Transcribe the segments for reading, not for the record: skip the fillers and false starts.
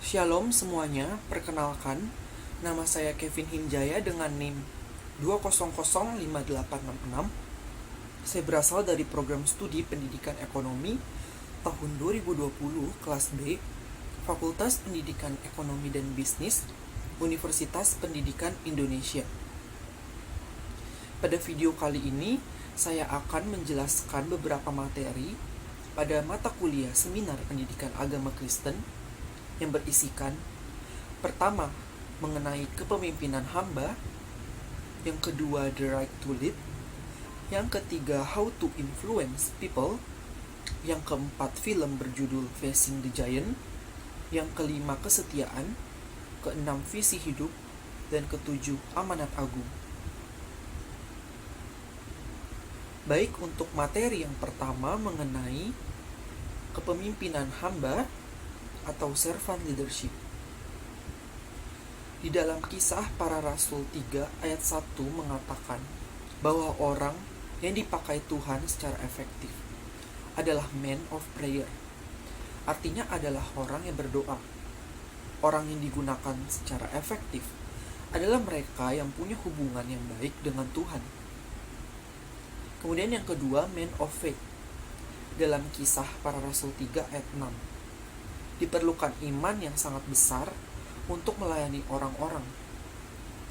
Shalom semuanya, perkenalkan, nama saya Kevin Hinjaya dengan NIM 2005866. Saya berasal dari program studi Pendidikan Ekonomi tahun 2020 kelas B, Fakultas Pendidikan Ekonomi dan Bisnis, Universitas Pendidikan Indonesia. Pada video kali ini, saya akan menjelaskan beberapa materi pada mata kuliah Seminar Pendidikan Agama Kristen yang berisikan: pertama, mengenai kepemimpinan hamba; yang kedua, the right to lead; yang ketiga, how to influence people; yang keempat, film berjudul Facing the Giant; yang kelima, kesetiaan; keenam, visi hidup; dan ketujuh, amanat agung. Baik, untuk materi yang pertama mengenai kepemimpinan hamba atau servant leadership. Di dalam Kisah Para Rasul 3 ayat 1 mengatakan bahwa orang yang dipakai Tuhan secara efektif adalah man of prayer. Artinya adalah orang yang berdoa. Orang yang digunakan secara efektif adalah mereka yang punya hubungan yang baik dengan Tuhan. Kemudian yang kedua, man of faith. Dalam Kisah Para Rasul 3 ayat 6, diperlukan iman yang sangat besar untuk melayani orang-orang,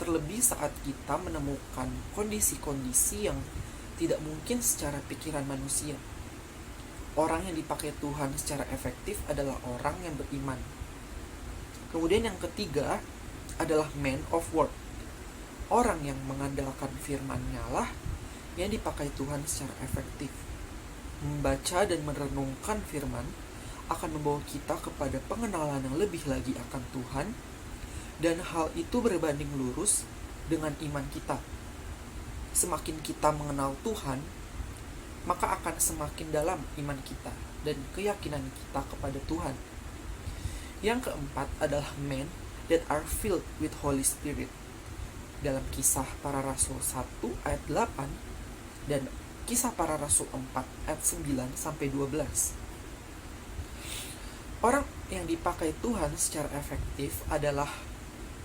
terlebih saat kita menemukan kondisi-kondisi yang tidak mungkin secara pikiran manusia. Orang yang dipakai Tuhan secara efektif adalah orang yang beriman. Kemudian yang ketiga adalah man of word. Orang yang mengandalkan firman-Nya lah yang dipakai Tuhan secara efektif. Membaca dan merenungkan firman akan membawa kita kepada pengenalan yang lebih lagi akan Tuhan, dan hal itu berbanding lurus dengan iman kita. Semakin kita mengenal Tuhan, maka akan semakin dalam iman kita dan keyakinan kita kepada Tuhan. Yang keempat adalah men that are filled with Holy Spirit. Dalam Kisah Para Rasul 1 ayat 8 dan Kisah Para Rasul 4 ayat 9-12. Orang yang dipakai Tuhan secara efektif adalah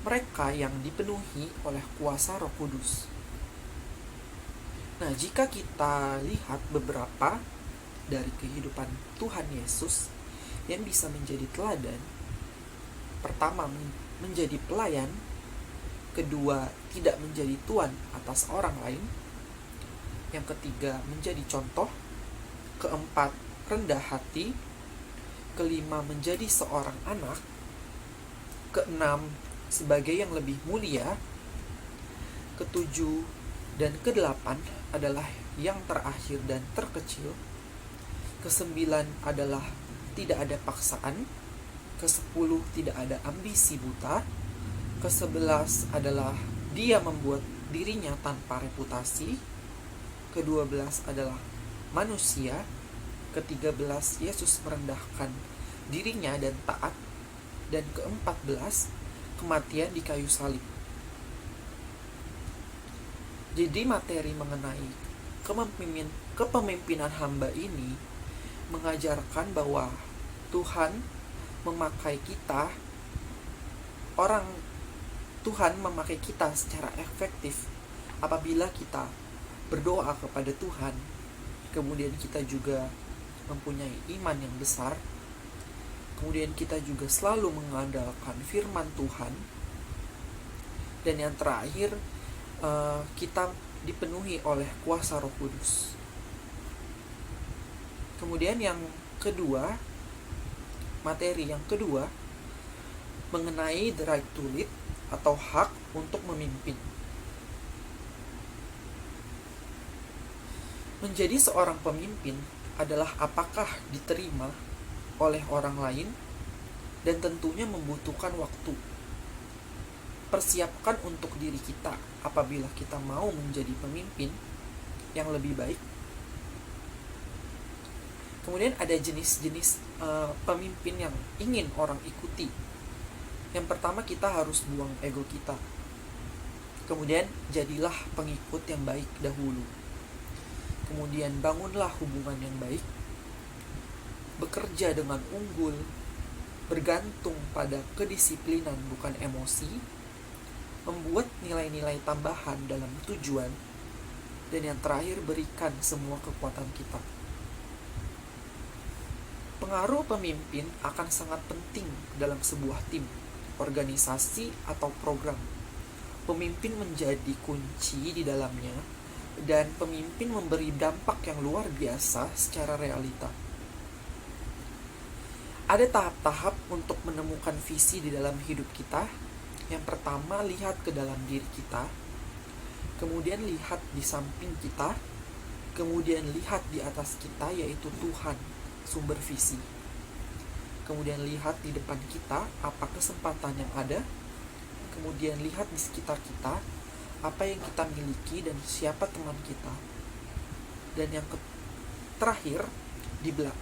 mereka yang dipenuhi oleh kuasa Roh Kudus. Nah, jika kita lihat beberapa dari kehidupan Tuhan Yesus yang bisa menjadi teladan: pertama, menjadi pelayan; kedua, tidak menjadi tuan atas orang lain; yang ketiga, menjadi contoh; keempat, rendah hati; kelima, menjadi seorang anak; keenam, sebagai yang lebih mulia; ketujuh dan kedelapan adalah yang terakhir dan terkecil; kesembilan adalah tidak ada paksaan; kesepuluh, tidak ada ambisi buta; kesebelas adalah dia membuat dirinya tanpa reputasi; kedua belas adalah manusia; ke-13 Yesus merendahkan dirinya dan taat; dan ke-14 kematian di kayu salib. Jadi materi mengenai kepemimpinan hamba ini mengajarkan bahwa Tuhan memakai kita, Tuhan memakai kita secara efektif apabila kita berdoa kepada Tuhan. Kemudian kita juga mempunyai iman yang besar. Kemudian kita juga selalu mengandalkan firman Tuhan. Dan yang terakhir, kita dipenuhi oleh kuasa Roh Kudus. Kemudian yang kedua, materi yang kedua mengenai the right to lead atau hak untuk memimpin. Menjadi seorang pemimpin adalah apakah diterima oleh orang lain, dan tentunya membutuhkan waktu. Persiapkan untuk diri kita apabila kita mau menjadi pemimpin yang lebih baik. Kemudian ada jenis-jenis pemimpin yang ingin orang ikuti. Yang pertama, kita harus buang ego kita. Kemudian jadilah pengikut yang baik dahulu. Kemudian bangunlah hubungan yang baik, bekerja dengan unggul, bergantung pada kedisiplinan bukan emosi, membuat nilai-nilai tambahan dalam tujuan, dan yang terakhir berikan semua kekuatan kita. Pengaruh pemimpin akan sangat penting dalam sebuah tim, organisasi, atau program. Pemimpin menjadi kunci di dalamnya, dan pemimpin memberi dampak yang luar biasa secara realita. Ada tahap-tahap untuk menemukan visi di dalam hidup kita. Yang pertama, lihat ke dalam diri kita. Kemudian lihat di samping kita. Kemudian lihat di atas kita, yaitu Tuhan, sumber visi. Kemudian lihat di depan kita, apa kesempatan yang ada. Kemudian lihat di sekitar kita, apa yang kita miliki dan siapa teman kita. Dan yang terakhir,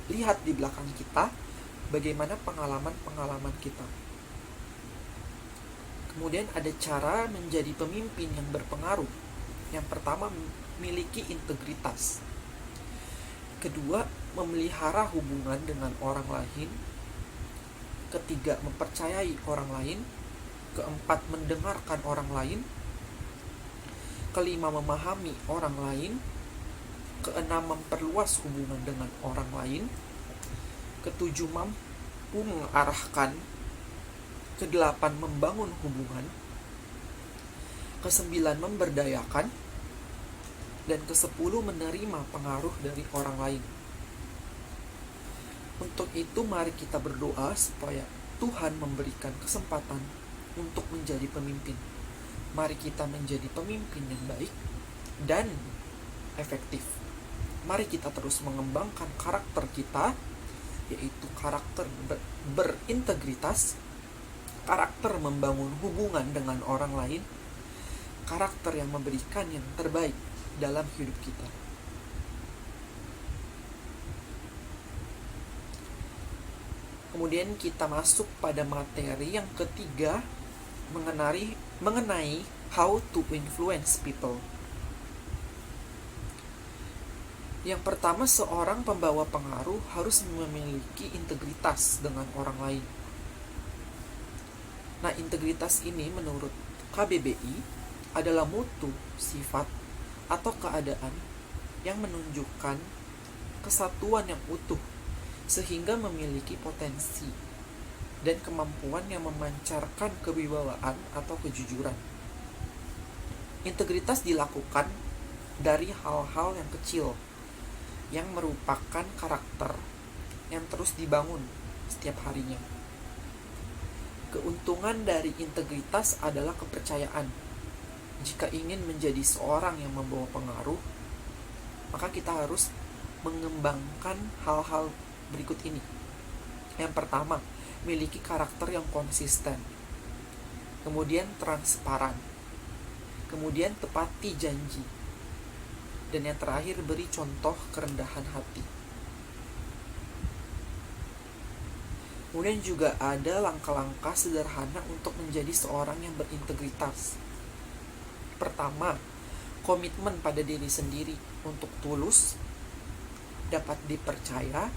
lihat di belakang kita, bagaimana pengalaman-pengalaman kita. Kemudian ada cara menjadi pemimpin yang berpengaruh. Yang pertama, memiliki integritas. Kedua, memelihara hubungan dengan orang lain. Ketiga, mempercayai orang lain. Keempat, mendengarkan orang lain. Kelima, memahami orang lain. Keenam, memperluas hubungan dengan orang lain. Ketujuh, mampu mengarahkan. Kedelapan, membangun hubungan. Kesembilan, memberdayakan. Dan kesepuluh, menerima pengaruh dari orang lain. Untuk itu mari kita berdoa supaya Tuhan memberikan kesempatan untuk menjadi pemimpin. Mari kita menjadi pemimpin yang baik dan efektif. Mari kita terus mengembangkan karakter kita, yaitu karakter berintegritas, karakter membangun hubungan dengan orang lain, karakter yang memberikan yang terbaik dalam hidup kita. Kemudian kita masuk pada materi yang ketiga, mengenai how to influence people. Yang pertama, seorang pembawa pengaruh harus memiliki integritas dengan orang lain. Nah, integritas ini menurut KBBI adalah mutu, sifat, atau keadaan yang menunjukkan kesatuan yang utuh sehingga memiliki potensi dan kemampuan yang memancarkan kewibawaan atau kejujuran. Integritas dilakukan dari hal-hal yang kecil yang merupakan karakter yang terus dibangun setiap harinya. Keuntungan dari integritas adalah kepercayaan. Jika ingin menjadi seorang yang membawa pengaruh, maka kita harus mengembangkan hal-hal berikut ini. Yang pertama, miliki karakter yang konsisten. Kemudian transparan. Kemudian tepati janji. Dan yang terakhir, beri contoh kerendahan hati. Kemudian juga ada langkah-langkah sederhana untuk menjadi seorang yang berintegritas. Pertama, komitmen pada diri sendiri untuk tulus, dapat dipercaya,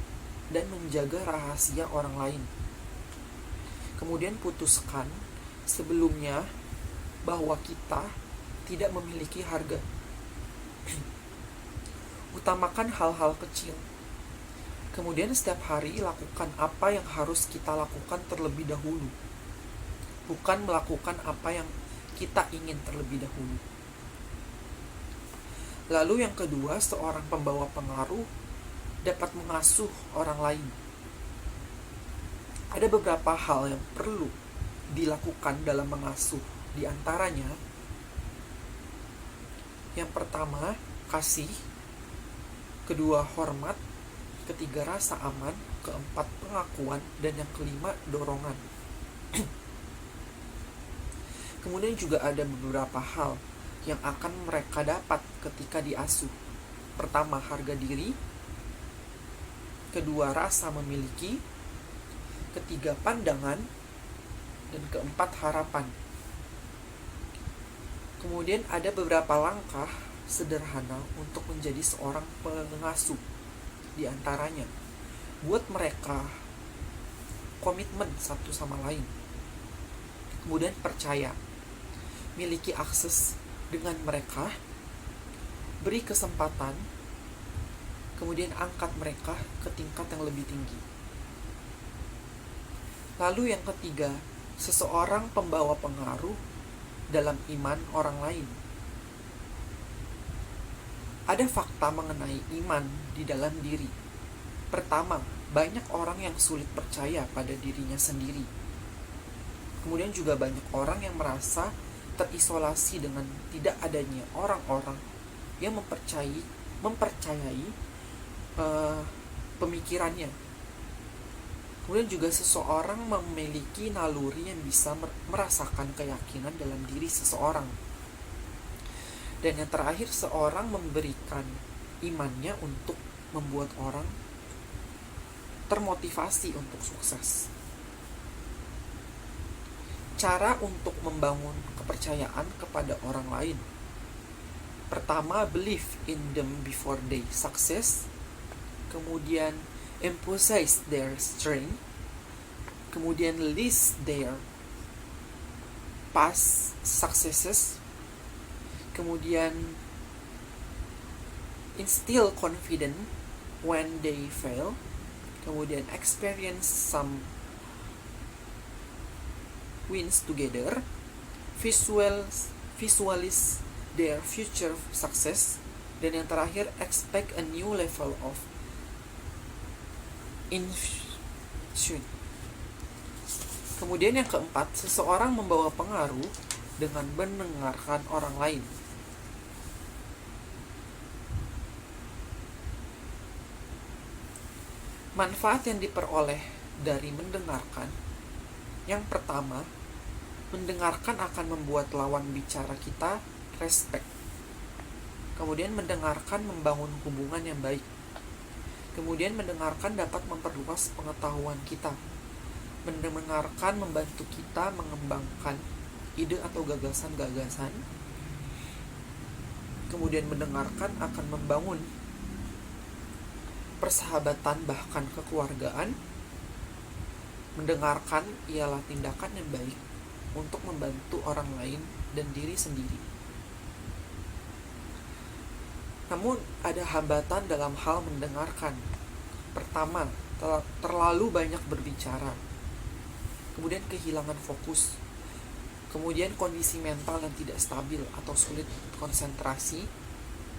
dan menjaga rahasia orang lain. Kemudian putuskan sebelumnya bahwa kita tidak memiliki harga. Utamakan hal-hal kecil. Kemudian setiap hari lakukan apa yang harus kita lakukan terlebih dahulu, bukan melakukan apa yang kita ingin terlebih dahulu. Lalu yang kedua, seorang pembawa pengaruh dapat mengasuh orang lain. Ada beberapa hal yang perlu dilakukan dalam mengasuh. Di antaranya, yang pertama, kasih. Kedua, hormat. Ketiga, rasa aman. Keempat, pengakuan. Dan yang kelima, dorongan. Kemudian juga ada beberapa hal yang akan mereka dapat ketika diasuh. Pertama, harga diri. Kedua, rasa memiliki. Ketiga, pandangan. Dan keempat, harapan. Kemudian ada beberapa langkah sederhana untuk menjadi seorang pengasuh. Di antaranya, buat mereka komitmen satu sama lain. Kemudian percaya, miliki akses dengan mereka, beri kesempatan, kemudian angkat mereka ke tingkat yang lebih tinggi. Lalu yang ketiga, seseorang pembawa pengaruh dalam iman orang lain. Ada fakta mengenai iman di dalam diri. Pertama, banyak orang yang sulit percaya pada dirinya sendiri. Kemudian juga banyak orang yang merasa terisolasi dengan tidak adanya orang-orang yang mempercayai pemikirannya. Kemudian juga seseorang memiliki naluri yang bisa merasakan keyakinan dalam diri seseorang. Dan yang terakhir, seorang memberikan imannya untuk membuat orang termotivasi untuk sukses. Cara untuk membangun kepercayaan kepada orang lain. Pertama, believe in them before they success. Kemudian, emphasize their strength. Kemudian, list their past successes. Kemudian, instill confidence when they fail. Kemudian, experience some wins together. Visualize their future success. Dan yang terakhir, expect a new level of intuition. Kemudian yang keempat, seseorang membawa pengaruh dengan mendengarkan orang lain. Manfaat yang diperoleh dari mendengarkan. Yang pertama, mendengarkan akan membuat lawan bicara kita respect. Kemudian mendengarkan membangun hubungan yang baik. Kemudian mendengarkan dapat memperluas pengetahuan kita. Mendengarkan membantu kita mengembangkan ide atau gagasan-gagasan. Kemudian mendengarkan akan membangun persahabatan bahkan kekeluargaan. Mendengarkan ialah tindakan yang baik untuk membantu orang lain dan diri sendiri. Namun ada hambatan dalam hal mendengarkan. Pertama, terlalu banyak berbicara. Kemudian kehilangan fokus. Kemudian kondisi mental yang tidak stabil atau sulit konsentrasi.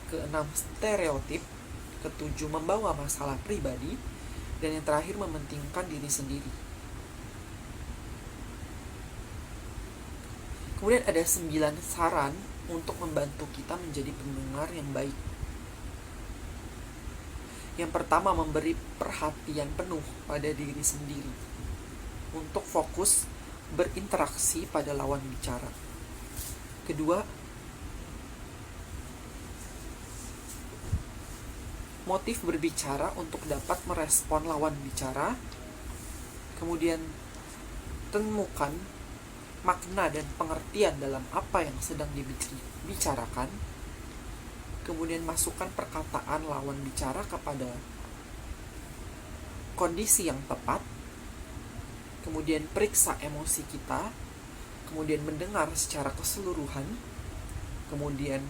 Keenam, stereotip. Ketujuh, membawa masalah pribadi. Dan yang terakhir, mementingkan diri sendiri. Kemudian ada 9 saran untuk membantu kita menjadi pendengar yang baik. Yang pertama, memberi perhatian penuh pada diri sendiri untuk fokus berinteraksi pada lawan bicara. Kedua, motif berbicara untuk dapat merespon lawan bicara. Kemudian, temukan makna dan pengertian dalam apa yang sedang dibicarakan. Kemudian masukkan perkataan lawan bicara kepada kondisi yang tepat. Kemudian periksa emosi kita. Kemudian mendengar secara keseluruhan. Kemudian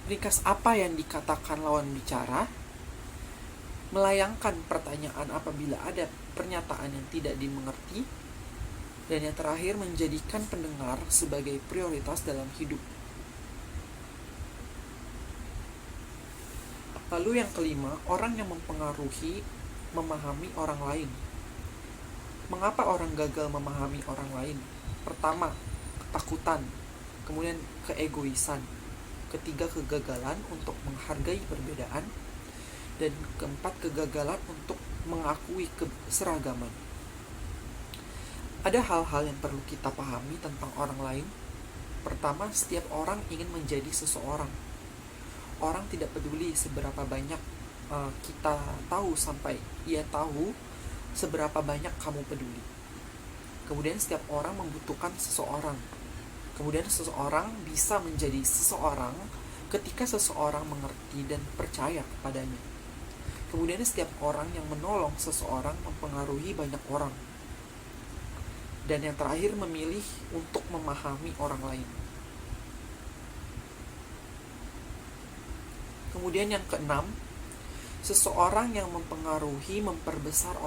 ringkas apa yang dikatakan lawan bicara. Melayangkan pertanyaan apabila ada pernyataan yang tidak dimengerti. Dan yang terakhir, menjadikan pendengar sebagai prioritas dalam hidup. Lalu yang kelima, orang yang mempengaruhi memahami orang lain. Mengapa orang gagal memahami orang lain? Pertama, ketakutan. Kemudian keegoisan. Ketiga, kegagalan untuk menghargai perbedaan. Dan keempat, kegagalan untuk mengakui keseragaman. Ada hal-hal yang perlu kita pahami tentang orang lain. Pertama, setiap orang ingin menjadi seseorang. Orang tidak peduli seberapa banyak kita tahu sampai ia tahu seberapa banyak kamu peduli. Kemudian setiap orang membutuhkan seseorang. Kemudian seseorang bisa menjadi seseorang ketika seseorang mengerti dan percaya kepadanya. Kemudian setiap orang yang menolong seseorang mempengaruhi banyak orang. Dan yang terakhir, memilih untuk memahami orang lain. Kemudian yang keenam, seseorang yang mempengaruhi memperbesar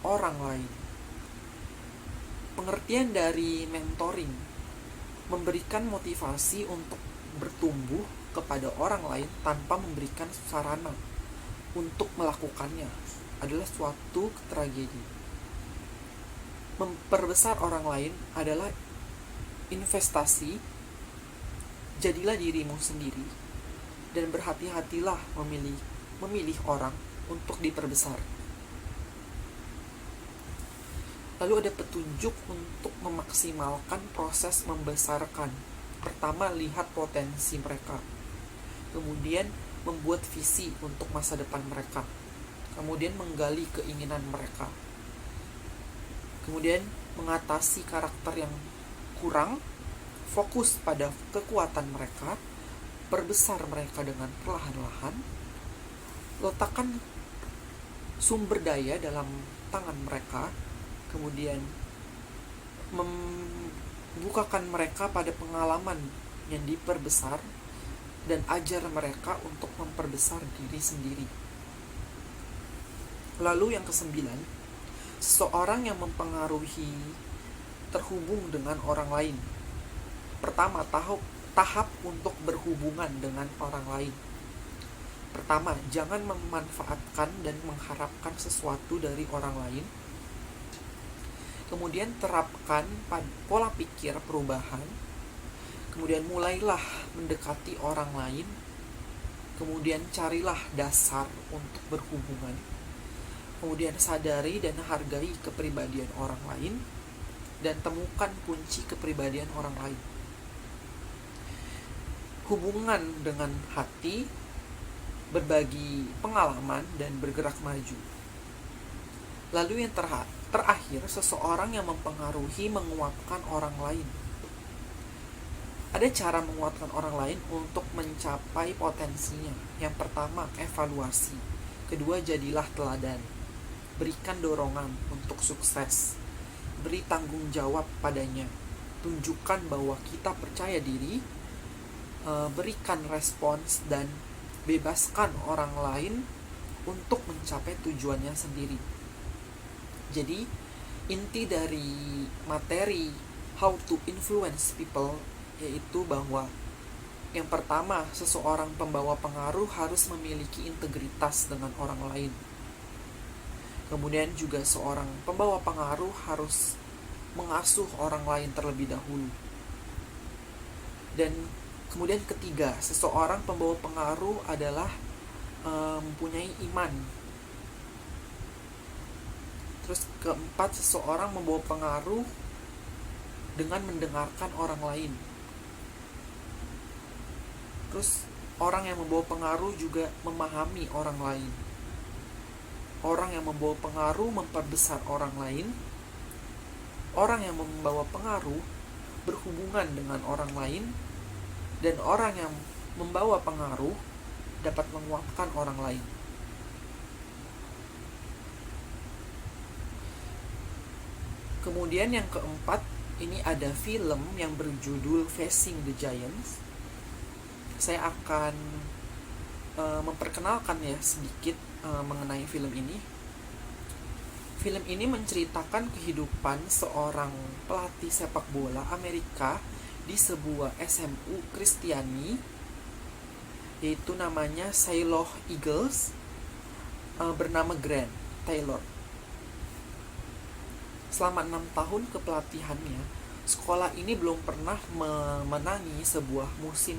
orang lain. Pengertian dari mentoring, memberikan motivasi untuk bertumbuh kepada orang lain tanpa memberikan sarana untuk melakukannya, adalah suatu tragedi. Memperbesar orang lain adalah investasi. Jadilah dirimu sendiri dan berhati-hatilah memilih orang untuk diperbesar. Lalu ada petunjuk untuk memaksimalkan proses membesarkan. Pertama, lihat potensi mereka. Kemudian membuat visi untuk masa depan mereka. Kemudian menggali keinginan mereka. Kemudian mengatasi karakter yang kurang, fokus pada kekuatan mereka, perbesar mereka dengan perlahan-lahan, letakkan sumber daya dalam tangan mereka, kemudian membukakan mereka pada pengalaman yang diperbesar, dan ajar mereka untuk memperbesar diri sendiri. Lalu yang kesembilan, seseorang yang mempengaruhi terhubung dengan orang lain. Pertama, tahap untuk berhubungan dengan orang lain. Pertama, jangan memanfaatkan dan mengharapkan sesuatu dari orang lain. Kemudian terapkan pola pikir perubahan. Kemudian mulailah mendekati orang lain. Kemudian carilah dasar untuk berhubungan. Kemudian sadari dan hargai kepribadian orang lain. Dan temukan kunci kepribadian orang lain. Hubungan dengan hati, berbagi pengalaman, dan bergerak maju. Lalu yang terakhir, seseorang yang mempengaruhi menguatkan orang lain. Ada cara menguatkan orang lain untuk mencapai potensinya. Yang pertama, evaluasi. Kedua, jadilah teladan. Berikan dorongan untuk sukses. Beri tanggung jawab padanya. Tunjukkan bahwa kita percaya diri. Berikan respons dan bebaskan orang lain untuk mencapai tujuannya sendiri. Jadi, inti dari materi How to Influence People yaitu bahwa yang pertama, seseorang pembawa pengaruh harus memiliki integritas dengan orang lain. Kemudian juga seorang pembawa pengaruh harus mengasuh orang lain terlebih dahulu. Dan kemudian ketiga, seseorang pembawa pengaruh adalah mempunyai iman. Terus keempat, seseorang membawa pengaruh dengan mendengarkan orang lain. Terus orang yang membawa pengaruh juga memahami orang lain. Orang yang membawa pengaruh memperbesar orang lain. Orang yang membawa pengaruh berhubungan dengan orang lain. Dan orang yang membawa pengaruh dapat menguatkan orang lain. Kemudian yang keempat, ini ada film yang berjudul Facing the Giants. Saya akan memperkenalkan ya sedikit mengenai film ini. Film ini menceritakan kehidupan seorang pelatih sepak bola Amerika di sebuah SMU Kristiani, yaitu namanya Shiloh Eagles, bernama Grant Taylor. Selama 6 tahun kepelatihannya, sekolah ini belum pernah memenangi sebuah musim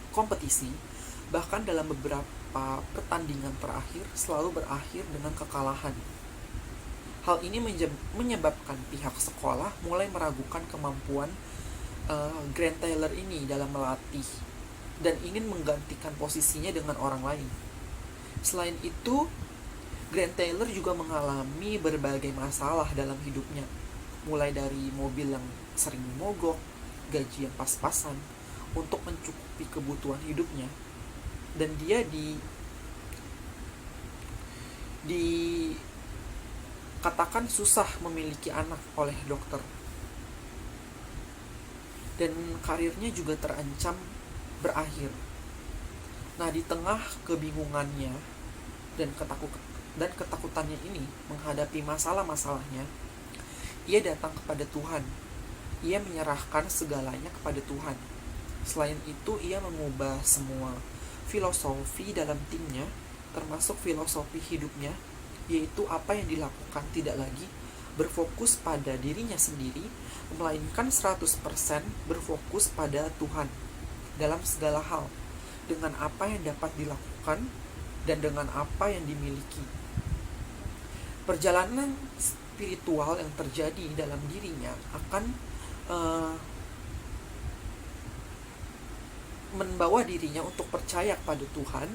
kompetisi. Bahkan dalam beberapa pertandingan terakhir selalu berakhir dengan kekalahan. Hal ini menyebabkan pihak sekolah mulai meragukan kemampuan Grant Taylor ini dalam melatih dan ingin menggantikan posisinya dengan orang lain. Selain itu, Grant Taylor juga mengalami berbagai masalah dalam hidupnya, mulai dari mobil yang sering mogok, gaji yang pas-pasan untuk mencukupi kebutuhan hidupnya, dan dia dikatakan susah memiliki anak oleh dokter, dan karirnya juga terancam berakhir. Nah, di tengah kebingungannya dan ketakutannya ini menghadapi masalah-masalahnya, ia datang kepada Tuhan. Ia menyerahkan segalanya kepada Tuhan. Selain itu, ia mengubah semua filosofi dalam timnya, termasuk filosofi hidupnya, yaitu apa yang dilakukan tidak lagi berfokus pada dirinya sendiri, melainkan 100% berfokus pada Tuhan dalam segala hal, dengan apa yang dapat dilakukan dan dengan apa yang dimiliki. Perjalanan spiritual yang terjadi dalam dirinya akan membawa dirinya untuk percaya kepada Tuhan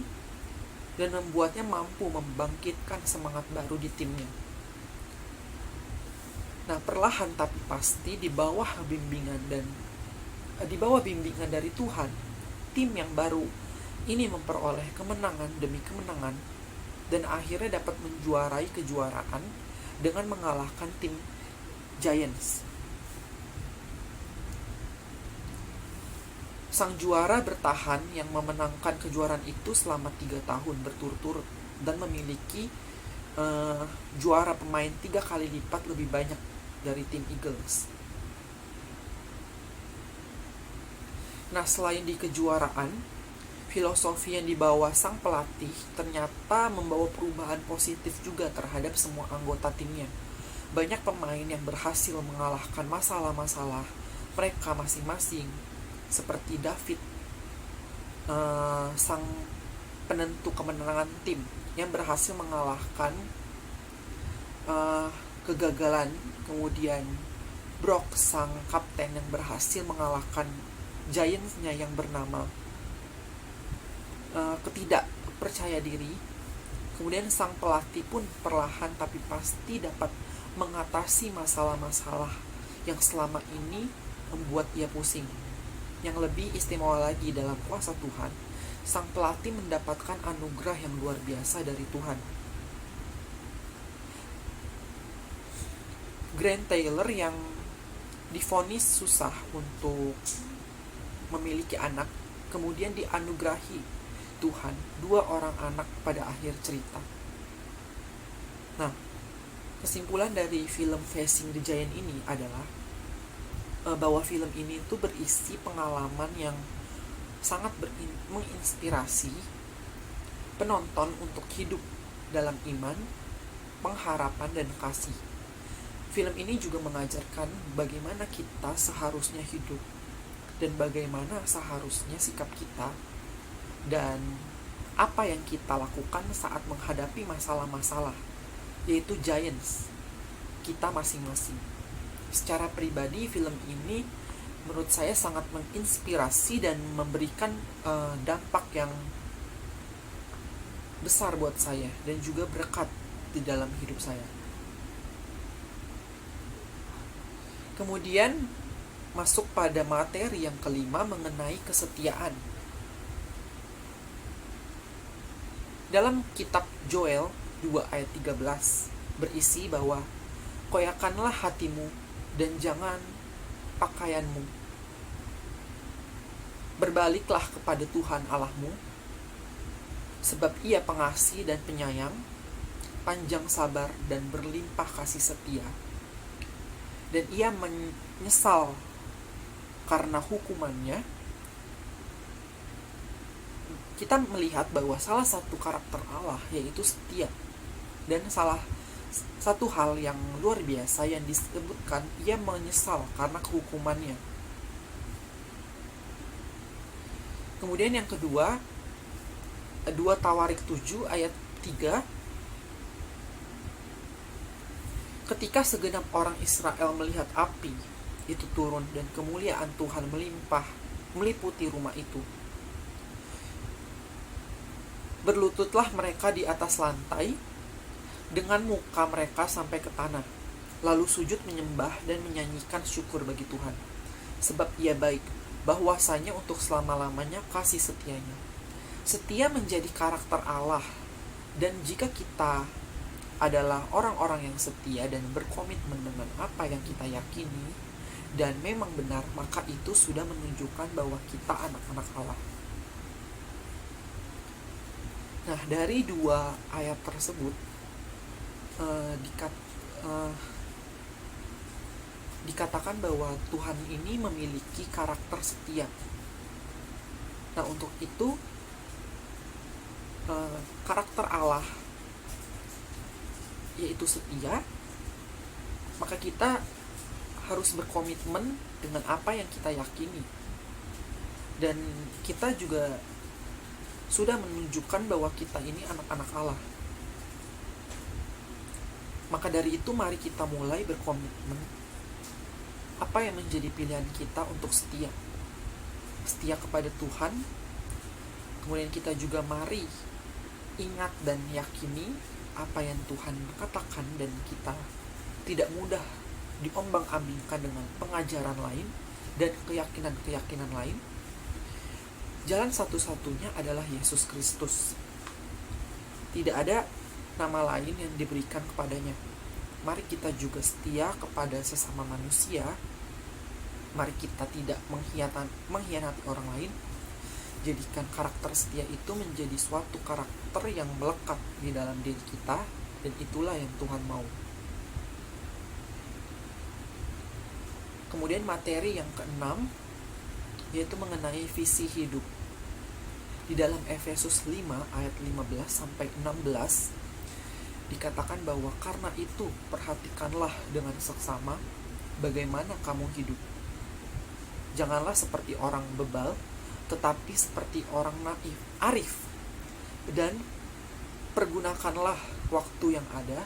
dan membuatnya mampu membangkitkan semangat baru di timnya. Nah, perlahan tapi pasti di bawah bimbingan dari Tuhan, tim yang baru ini memperoleh kemenangan demi kemenangan dan akhirnya dapat menjuarai kejuaraan dengan mengalahkan tim Giants. Sang juara bertahan yang memenangkan kejuaraan itu selama 3 tahun berturut-turut dan memiliki juara pemain 3 kali lipat lebih banyak dari tim Eagles. Nah, selain di kejuaraan, filosofi yang dibawa sang pelatih ternyata membawa perubahan positif juga terhadap semua anggota timnya. Banyak pemain yang berhasil mengalahkan masalah-masalah mereka masing-masing, seperti David, sang penentu kemenangan tim yang berhasil mengalahkan kegagalan. Kemudian Brock, sang kapten yang berhasil mengalahkan Giants-nya yang bernama ketidakpercaya diri. Kemudian sang pelatih pun perlahan tapi pasti dapat mengatasi masalah-masalah yang selama ini membuat ia pusing. Yang lebih istimewa lagi, dalam kuasa Tuhan, sang pelatih mendapatkan anugerah yang luar biasa dari Tuhan. Grant Taylor yang divonis susah untuk memiliki anak, kemudian dianugerahi Tuhan 2 orang anak pada akhir cerita. Nah, kesimpulan dari film Facing the Giant ini adalah bahwa film ini itu berisi pengalaman yang sangat menginspirasi penonton untuk hidup dalam iman, pengharapan, dan kasih. Film ini juga mengajarkan bagaimana kita seharusnya hidup dan bagaimana seharusnya sikap kita dan apa yang kita lakukan saat menghadapi masalah-masalah, yaitu giants kita masing-masing. Secara pribadi, film ini menurut saya sangat menginspirasi dan memberikan dampak yang besar buat saya dan juga berkat di dalam hidup saya. Kemudian masuk pada materi yang kelima mengenai kesetiaan. Dalam kitab Joel 2 ayat 13 berisi bahwa koyakanlah hatimu dan jangan pakaianmu. Berbaliklah kepada Tuhan Allahmu, sebab Ia pengasih dan penyayang, panjang sabar dan berlimpah kasih setia. Dan Ia menyesal karena hukumannya. Kita melihat bahwa salah satu karakter Allah yaitu setia. Dan salah satu hal yang luar biasa yang disebutkan, Ia menyesal karena kehukumannya. Kemudian yang kedua, 2 Tawarik 7 ayat 3. Ketika segenap orang Israel melihat api itu turun dan kemuliaan Tuhan meliputi rumah itu, berlututlah mereka di atas lantai dengan muka mereka sampai ke tanah, lalu sujud menyembah dan menyanyikan syukur bagi Tuhan, sebab Ia baik, bahwasanya untuk selama-lamanya kasih setianya. Setia menjadi karakter Allah, dan jika kita adalah orang-orang yang setia dan berkomitmen dengan apa yang kita yakini dan memang benar, maka itu sudah menunjukkan bahwa kita anak-anak Allah. Nah, dari dua ayat tersebut dikatakan bahwa Tuhan ini memiliki karakter setia. Nah, untuk itu karakter Allah yaitu setia, maka kita harus berkomitmen dengan apa yang kita yakini. Dan kita juga sudah menunjukkan bahwa kita ini anak-anak Allah. Maka dari itu mari kita mulai berkomitmen apa yang menjadi pilihan kita untuk setia. Setia kepada Tuhan. Kemudian kita juga mari ingat dan yakini apa yang Tuhan katakan, dan kita tidak mudah diombang-ambingkan dengan pengajaran lain dan keyakinan-keyakinan lain. Jalan satu-satunya adalah Yesus Kristus. Tidak ada nama lain yang diberikan kepadanya. Mari kita juga setia kepada sesama manusia. Mari kita tidak mengkhianati orang lain. Jadikan karakter setia itu menjadi suatu karakter yang melekat di dalam diri kita, dan itulah yang Tuhan mau. Kemudian materi yang keenam, yaitu mengenai visi hidup. Di dalam Efesus 5 ayat 15 sampai 16 dikatakan bahwa karena itu perhatikanlah dengan seksama bagaimana kamu hidup. Janganlah seperti orang bebal, tetapi seperti orang arif, dan pergunakanlah waktu yang ada,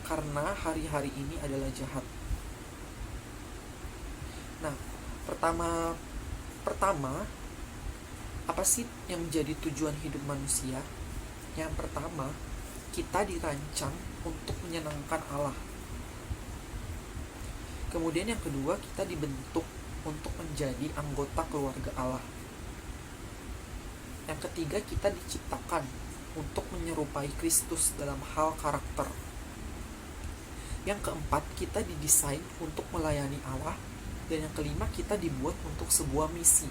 karena hari-hari ini adalah jahat. Nah, pertama apa sih yang menjadi tujuan hidup manusia? Yang pertama, kita dirancang untuk menyenangkan Allah. Kemudian yang kedua, kita dibentuk untuk menjadi anggota keluarga Allah. Yang ketiga, kita diciptakan untuk menyerupai Kristus dalam hal karakter. Yang keempat, kita didesain untuk melayani Allah. Dan yang kelima, kita dibuat untuk sebuah misi.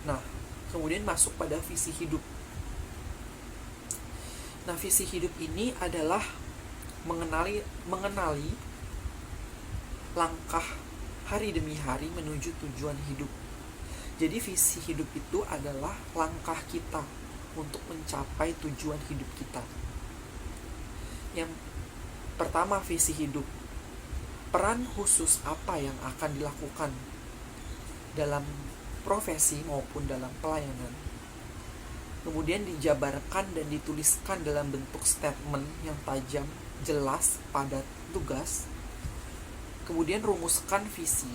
Nah, kemudian masuk pada visi hidup. Nah, visi hidup ini adalah mengenali langkah hari demi hari menuju tujuan hidup. Jadi visi hidup itu adalah langkah kita untuk mencapai tujuan hidup kita. Yang pertama, visi hidup. Peran khusus apa yang akan dilakukan dalam profesi maupun dalam pelayanan. Kemudian dijabarkan dan dituliskan dalam bentuk statement yang tajam, jelas, padat, tugas. Kemudian rumuskan visi,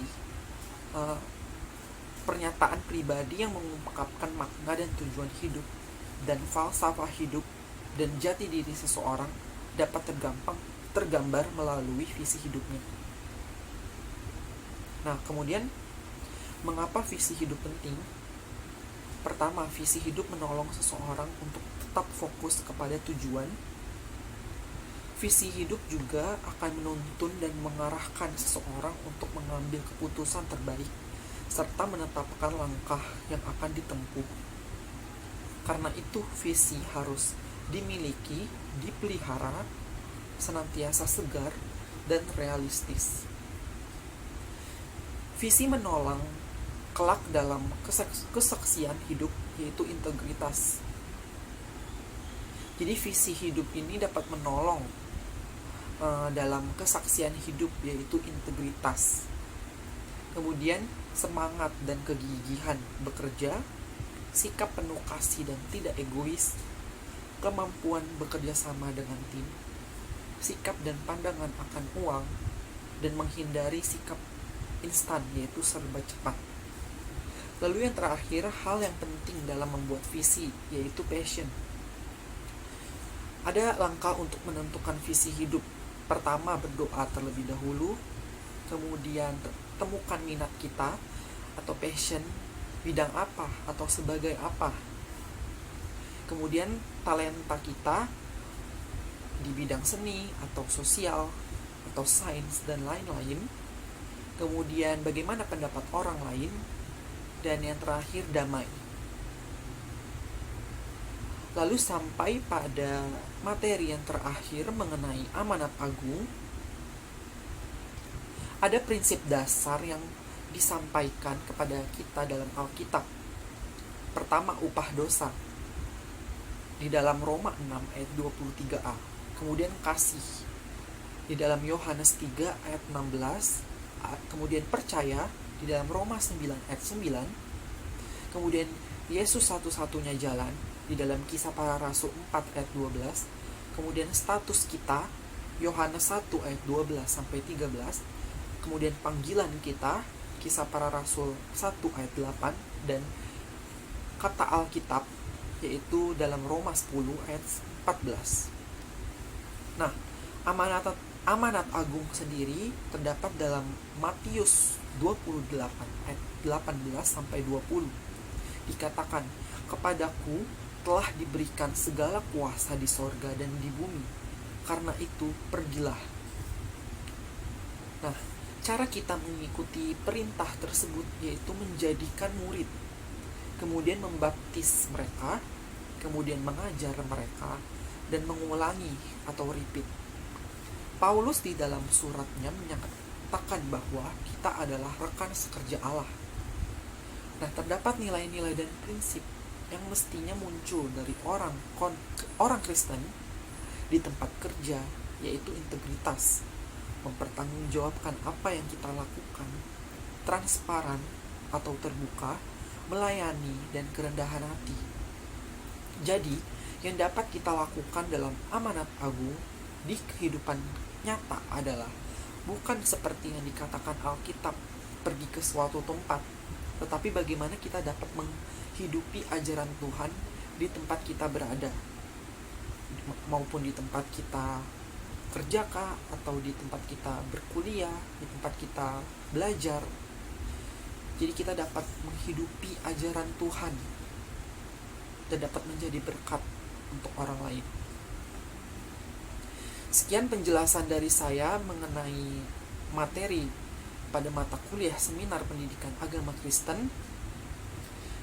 pernyataan pribadi yang mengungkapkan makna dan tujuan hidup, dan falsafah hidup dan jati diri seseorang dapat tergambar melalui visi hidupnya. Nah, kemudian mengapa visi hidup penting? Pertama, visi hidup menolong seseorang untuk tetap fokus kepada tujuan. Visi hidup juga akan menuntun dan mengarahkan seseorang untuk mengambil keputusan terbaik serta menetapkan langkah yang akan ditempuh. Karena itu, visi harus dimiliki, dipelihara, senantiasa segar, dan realistis. Visi menolong kelak dalam kesaksian hidup, yaitu integritas. Jadi visi hidup ini dapat menolong dalam kesaksian hidup, yaitu integritas. Kemudian semangat dan kegigihan bekerja, sikap penuh kasih dan tidak egois, kemampuan bekerja sama dengan tim, sikap dan pandangan akan uang, dan menghindari sikap instan, yaitu serba cepat. Lalu yang terakhir, hal yang penting dalam membuat visi, yaitu passion. Ada langkah untuk menentukan visi hidup. Pertama, berdoa terlebih dahulu. Kemudian temukan minat kita atau passion, bidang apa atau sebagai apa. Kemudian talenta kita di bidang seni atau sosial atau sains dan lain-lain. Kemudian bagaimana pendapat orang lain, dan yang terakhir damai. Lalu sampai pada materi yang terakhir mengenai amanat agung. Ada prinsip dasar yang disampaikan kepada kita dalam Alkitab. Pertama, upah dosa di dalam Roma 6 ayat 23a. Kemudian kasih di dalam Yohanes 3 ayat 16. Kemudian percaya di dalam Roma 9 ayat 9. Kemudian Yesus satu-satunya jalan di dalam Kisah Para Rasul 4 ayat 12. Kemudian status kita Yohanes 1 ayat 12 sampai 13. Kemudian panggilan kita Kisah Para Rasul 1 ayat 8, dan kata Alkitab yaitu dalam Roma 10 ayat 14. Nah, amanat agung sendiri terdapat dalam Matius 28 ayat 18 sampai 20. Dikatakan, "Kepadaku telah diberikan segala kuasa di sorga dan di bumi. Karena itu pergilah." Nah, cara kita mengikuti perintah tersebut yaitu menjadikan murid, kemudian membaptis mereka, kemudian mengajar mereka, dan mengulangi atau repeat. Paulus di dalam suratnya menyatakan bahwa kita adalah rekan sekerja Allah. Nah, terdapat nilai-nilai dan prinsip yang mestinya muncul dari orang Kristen di tempat kerja, yaitu integritas, mempertanggungjawabkan apa yang kita lakukan, transparan atau terbuka, melayani, dan kerendahan hati. Jadi, yang dapat kita lakukan dalam amanat agung di kehidupan nyata adalah bukan seperti yang dikatakan Alkitab, pergi ke suatu tempat, tetapi bagaimana kita dapat menghidupi ajaran Tuhan di tempat kita berada, maupun di tempat kita kerja kah, atau di tempat kita berkuliah, di tempat kita belajar. Jadi kita dapat menghidupi ajaran Tuhan dan dapat menjadi berkat untuk orang lain. Sekian penjelasan dari saya mengenai materi pada mata kuliah Seminar Pendidikan Agama Kristen.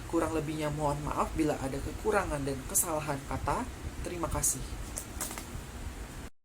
Kurang lebihnya mohon maaf bila ada kekurangan dan kesalahan kata. Terima kasih.